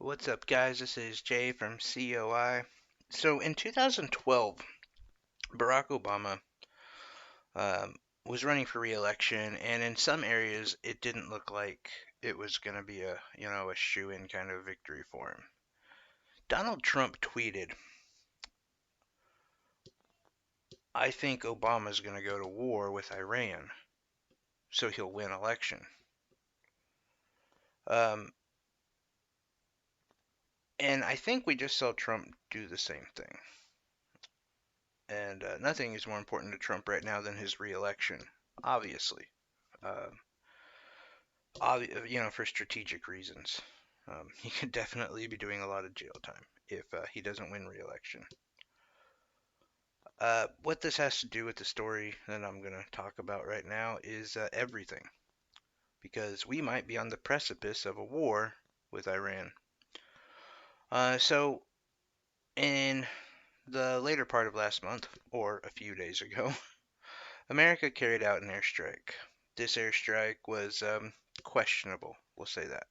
What's up, guys? This is Jay from COI. So, in 2012, Barack Obama um, was running for re-election, and in some areas, it didn't look like it was going to be a shoe-in kind of victory for him. Donald Trump tweeted, "I think Obama's going to go to war with Iran, so he'll win election." Um, and I think we just saw Trump do the same thing. And nothing is more important to Trump right now than his re-election, obviously. Uh, for strategic reasons. He could definitely be doing a lot of jail time if he doesn't win re-election. What this has to do with the story that I'm going to talk about right now is everything, because we might be on the precipice of a war with Iran. So, in the later part of last month, or a few days ago, America carried out an airstrike. This airstrike was questionable, we'll say that.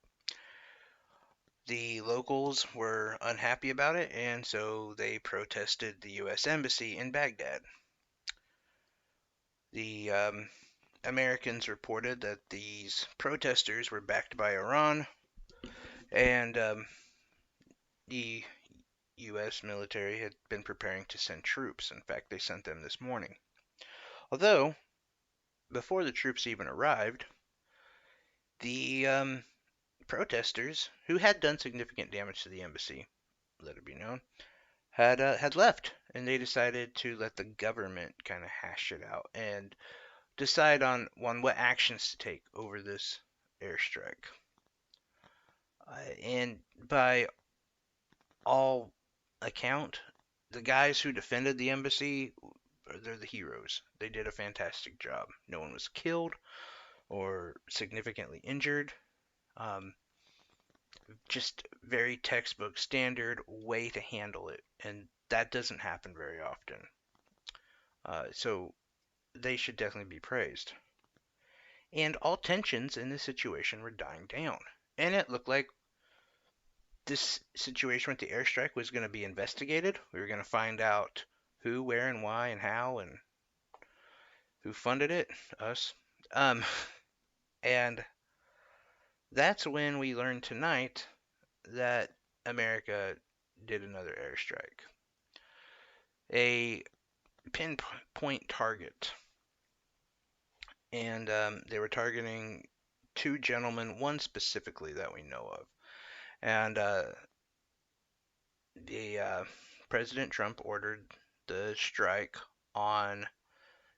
The locals were unhappy about it, and so they protested the U.S. Embassy in Baghdad. The Americans reported that these protesters were backed by Iran, and the U.S. military had been preparing to send troops. In fact, they sent them this morning. Although, before the troops even arrived, the protesters, who had done significant damage to the embassy, let it be known, had left, and they decided to let the government kind of hash it out and decide on what actions to take over this airstrike. And by all account, the guys who defended the embassy, they're the heroes. They did a fantastic job. No one was killed or significantly injured. Um, just very textbook standard way to handle it, and that doesn't happen very often. So they should definitely be praised. And all tensions in this situation were dying down. And it looked like this situation with the airstrike was going to be investigated. We were going to find out who, where, and why, and how, and who funded it. Us. Um, and that's when we learned tonight that America did another airstrike. A pinpoint target. And they were targeting two gentlemen, one specifically that we know of. And the President Trump ordered the strike on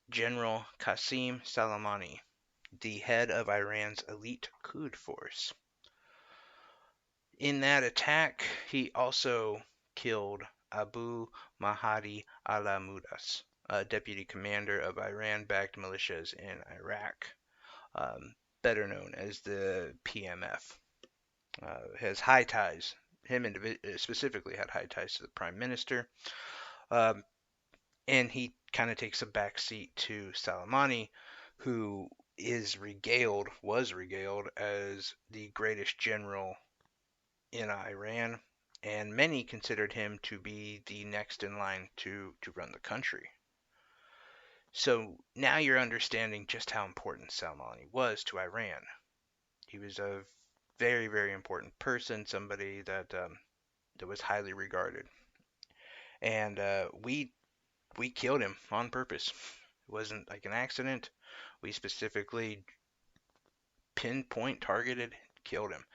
General Qassim Soleimani, the head of Iran's elite Quds force. In that attack, he also killed Abu Mahdi al-Muhandis, a deputy commander of Iran-backed militias in Iraq, um, better known as the PMF. Has high ties. Him specifically had high ties to the prime minister, um, and he kind of takes a back seat to Soleimani, who was regaled as the greatest general in Iran, and many considered him to be the next in line to run the country. So now you're understanding just how important Soleimani was to Iran. He was a very, very important person, somebody that was highly regarded, and we killed him on purpose. It wasn't like an accident. We specifically pinpoint targeted, killed him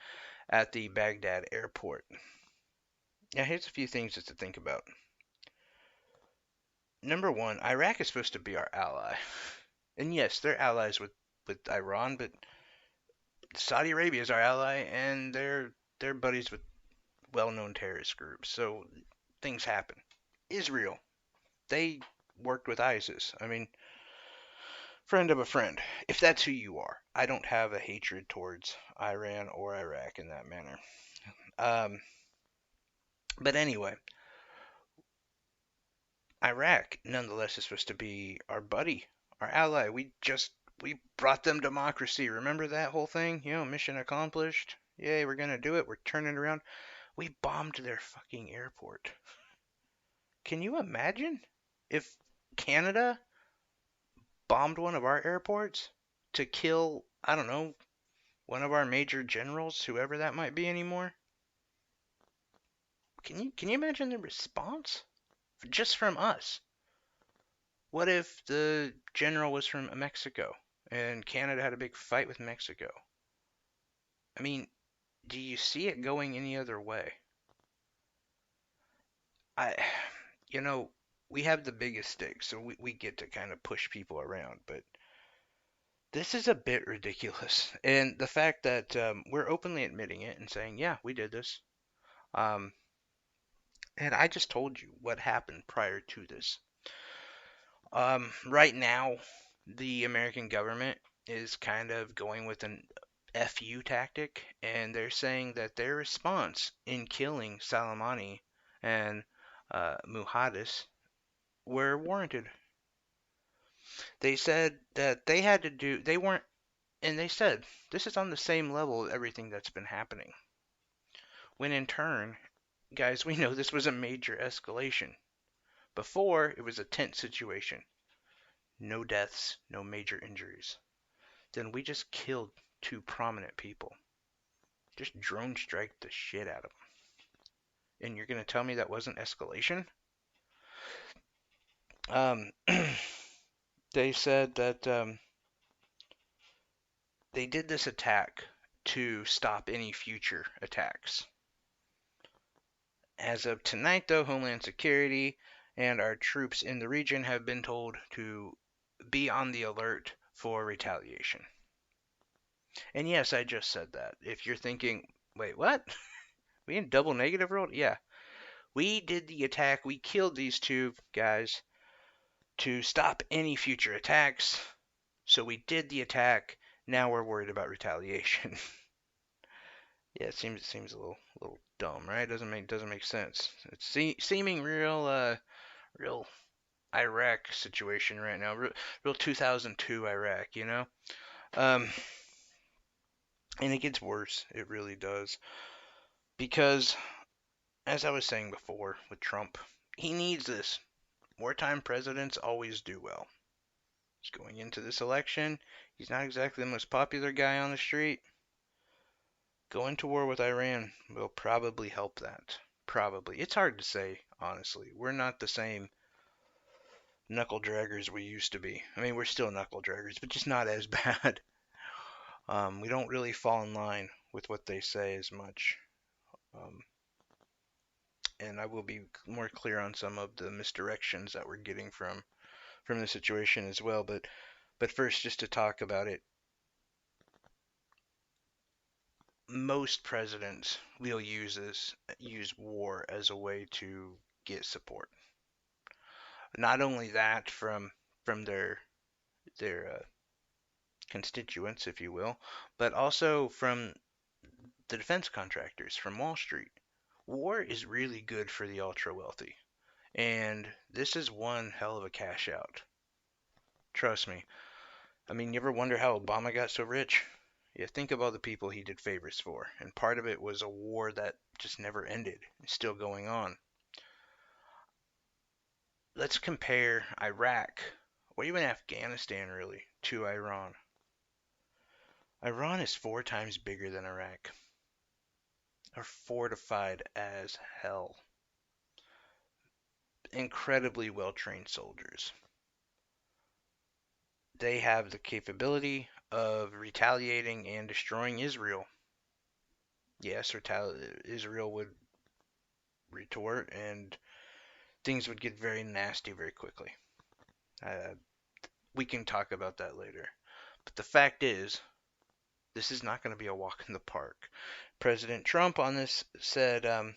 at the Baghdad airport. Now, here's a few things just to think about. Number one, Iraq is supposed to be our ally. And yes, they're allies with Iran, but Saudi Arabia is our ally, and they're buddies with well-known terrorist groups. So things happen. Israel, they worked with ISIS. I mean, friend of a friend, if that's who you are. I don't have a hatred towards Iran or Iraq in that manner. Um, but anyway, Iraq, nonetheless, is supposed to be our buddy, our ally. We brought them democracy. Remember that whole thing? Mission accomplished. Yay, we're gonna do it. We're turning it around. We bombed their fucking airport. Can you imagine if Canada bombed one of our airports to kill, I don't know, one of our major generals, whoever that might be anymore? Can you imagine the response just from us? What if the general was from Mexico and Canada had a big fight with Mexico? I mean, do you see it going any other way? I, you know, we have the biggest stakes, so we get to kind of push people around, but this is a bit ridiculous. And the fact that we're openly admitting it and saying, yeah, we did this. Um, and I just told you what happened prior to this. Right now, the American government is kind of going with an FU tactic, and they're saying that their response in killing Soleimani and Muhandis were warranted. They said that they had to do, they weren't, and they said this is on the same level of everything that's been happening. When in turn, guys, we know this was a major escalation. Before, it was a tense situation. No deaths, no major injuries. Then we just killed two prominent people. Just drone strike the shit out of them. And you're going to tell me that wasn't escalation? Um, they said that they did this attack to stop any future attacks. As of tonight, though, Homeland Security and our troops in the region have been told to be on the alert for retaliation. And yes, I just said that. If you're thinking, wait, what? We in double negative world? Yeah. We did the attack. We killed these two guys to stop any future attacks. So we did the attack. Now we're worried about retaliation. Yeah, it seems a little dumb, right? Doesn't make sense. It's seeming real Iraq situation right now, real 2002 Iraq, you know. Um, and it gets worse. It really does, because as I was saying before with Trump, he needs this. Wartime presidents always do well. He's going into this election. He's not exactly the most popular guy on the street. Going to war with Iran will probably help that. Probably. It's hard to say, honestly. We're not the same knuckle draggers we used to be. I mean, we're still knuckle draggers, but just not as bad. We don't really fall in line with what they say as much. Um, and I will be more clear on some of the misdirections that we're getting from the situation as well. But first, just to talk about it, most presidents will use war as a way to get support. Not only that from their constituents, if you will, but also from the defense contractors from Wall Street. War is really good for the ultra wealthy, and this is one hell of a cash out. Trust me. I mean, you ever wonder how Obama got so rich? Yeah, think of all the people he did favors for, and part of it was a war that just never ended. It's still going on. Let's compare Iraq, or even Afghanistan really, to Iran. Iran is 4 times bigger than Iraq. Are fortified as hell. Incredibly well trained soldiers. They have the capability of retaliating and destroying Israel. Yes, Israel would retort and things would get very nasty very quickly. Uh, we can talk about that later. But the fact is, this is not going to be a walk in the park. President Trump on this said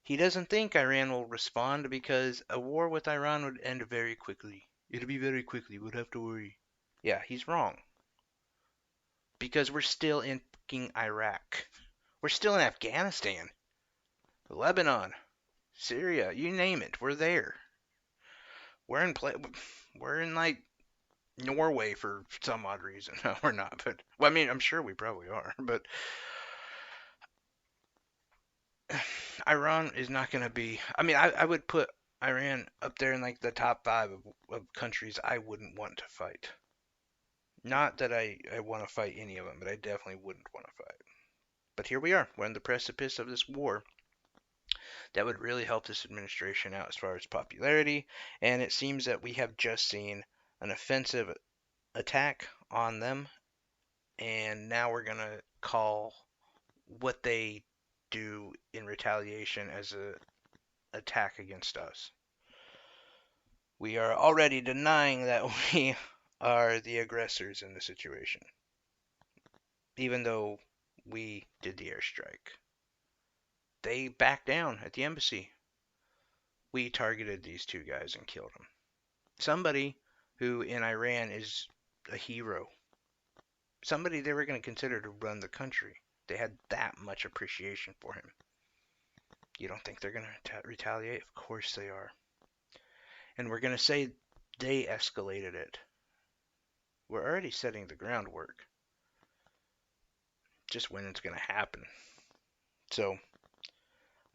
he doesn't think Iran will respond because a war with Iran would end very quickly. It'll be very quickly. We'd have to worry. Yeah, he's wrong. Because we're still in fucking Iraq. We're still in Afghanistan, Lebanon, Syria, you name it. We're there. We're in play. We're in like Norway for some odd reason. No, we're not. But well, I mean, I'm sure we probably are. But Iran is not going to be. I mean, I would put Iran up there in like the top five of countries I wouldn't want to fight. Not that I want to fight any of them, but I definitely wouldn't want to fight. But here we are. We're on the precipice of this war that would really help this administration out as far as popularity. And it seems that we have just seen an offensive attack on them, and now we're going to call what they do in retaliation as a attack against us. We are already denying that we are the aggressors in the situation, even though we did the airstrike. They backed down at the embassy. We targeted these two guys and killed them. Somebody who in Iran is a hero. Somebody they were going to consider to run the country. They had that much appreciation for him. You don't think they're going to retaliate? Of course they are. And we're going to say they escalated it. We're already setting the groundwork. Just when it's going to happen. So,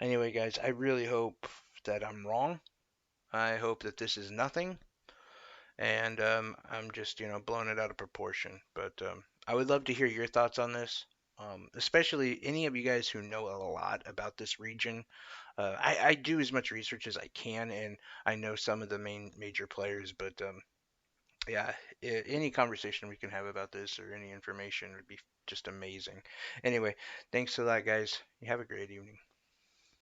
anyway, guys, I really hope that I'm wrong. I hope that this is nothing. And I'm just, blowing it out of proportion. But I would love to hear your thoughts on this. Especially any of you guys who know a lot about this region. I do as much research as I can, and I know some of the major players, but yeah, any conversation we can have about this or any information would be just amazing. Anyway, thanks a lot, guys. You have a great evening.